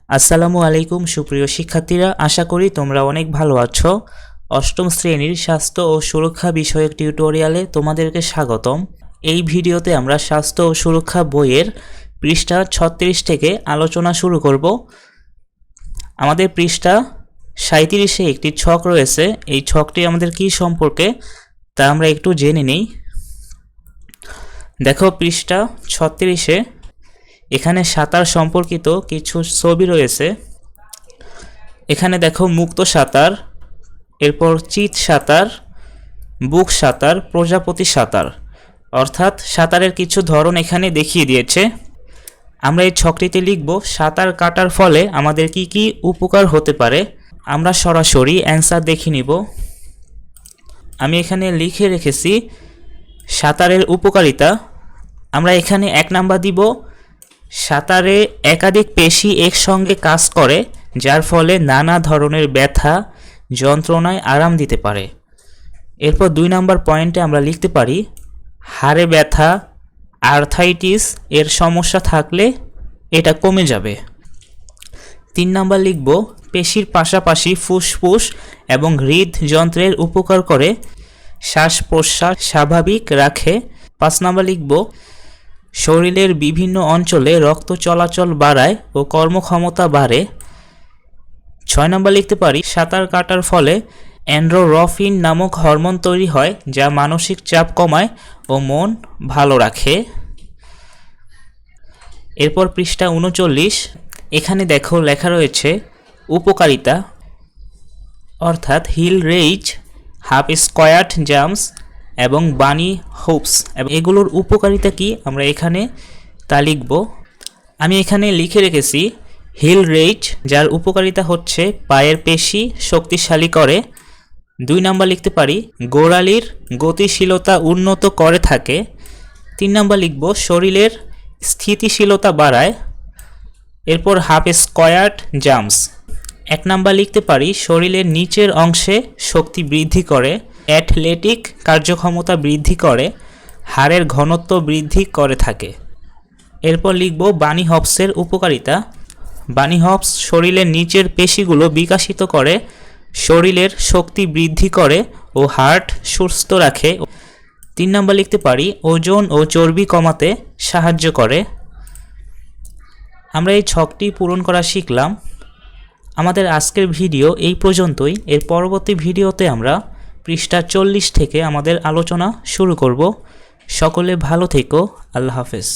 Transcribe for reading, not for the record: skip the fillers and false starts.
আসসালামু আলাইকুম সুপ্রিয় শিক্ষার্থীরা, আশা করি তোমরা অনেক ভালো আছো। অষ্টম শ্রেণীর স্বাস্থ্য ও সুরক্ষা বিষয়ক টিউটোরিয়ালে তোমাদেরকে স্বাগতম। এই ভিডিওতে আমরা স্বাস্থ্য ও সুরক্ষা বইয়ের পৃষ্ঠা 36 থেকে আলোচনা শুরু করব। আমাদের পৃষ্ঠা 37-এ একটি ছক রয়েছে। এই ছকটি আমাদের কি সম্পর্কে তা আমরা একটু জেনে নিই। দেখো, পৃষ্ঠা 36-এ এখানে সাঁতার সম্পর্কিত কিছু ছবি রয়েছে। এখানে দেখো মুক্ত সাঁতার, এরপর চিত সাঁতার, বুক সাঁতার, প্রজাপতি সাঁতার, অর্থাৎ সাঁতারের কিছু ধরন এখানে দেখিয়ে দিয়েছে। আমরা এই ছকটিতে লিখব সাঁতার কাটার ফলে আমাদের কি কি উপকার হতে পারে। আমরা সরাসরি অ্যান্সার দেখে নিব। আমি এখানে লিখে রেখেছি সাঁতারের উপকারিতা। আমরা এখানে 1 নাম্বার দিব, সাঁতারে একাধিক পেশি একসঙ্গে কাজ করে, যার ফলে নানা ধরনের ব্যথা যন্ত্রণায় আরাম দিতে পারে। এরপর 2 নাম্বার পয়েন্টে আমরা লিখতে পারি হাড়ে ব্যথা, আর্থাইটিস এর সমস্যা থাকলে এটা কমে যাবে। 3 নাম্বার লিখব পেশির পাশাপাশি ফুসফুস এবং হৃদযন্ত্রের উপকার করে, শ্বাস প্রশ্বাস স্বাভাবিক রাখে। 5 নাম্বার লিখব শরীরের বিভিন্ন অঞ্চলে রক্ত চলাচল বাড়ায় ও কর্মক্ষমতা বাড়ে। 6 নাম্বার লিখতে পারি সাঁতার কাটার ফলে এন্ডোরফিন নামক হরমোন তৈরি হয়, যা মানসিক চাপ কমায় ও মন ভালো রাখে। এরপর পৃষ্ঠা 39, এখানে দেখো লেখা রয়েছে উপকারিতা, অর্থাৎ heel raise, half squat jumps এবং বানি হোপস, এবং এগুলোর উপকারিতা কি আমরা এখানে তা লিখব। আমি এখানে লিখে রেখেছি হিল রেইজ, যার উপকারিতা হচ্ছে পায়ের পেশি শক্তিশালী করে। 2 নাম্বার লিখতে পারি গোড়ালির গতিশীলতা উন্নত করে থাকে। 3 নাম্বার লিখব শরীরের স্থিতিশীলতা বাড়ায়। এরপর হাফ স্কোয়াট জাম্পস। 1 নাম্বার লিখতে পারি শরীরের নিচের অংশে শক্তি বৃদ্ধি করে, অ্যাথলেটিক কার্যক্ষমতা বৃদ্ধি করে, হাড়ের ঘনত্ব বৃদ্ধি করে থাকে। এরপর লিখব বানি হপসের উপকারিতা। বানি হপস শরীরের নিচের পেশিগুলো বিকশিত করে, শরীরের শক্তি বৃদ্ধি করে ও হার্ট সুস্থ রাখে। 3 নাম্বার লিখতে পারি ওজন ও চর্বি কমাতে সাহায্য করে। আমরা এই ছকটি পূরণ করা শিখলাম। আমাদের আজকের ভিডিও এই পর্যন্তই। এর পরবর্তী ভিডিওতে আমরা পৃষ্ঠা 40 থেকে আমাদের আলোচনা শুরু করব। সকলে ভালো থেকো। আল্লাহ হাফেজ।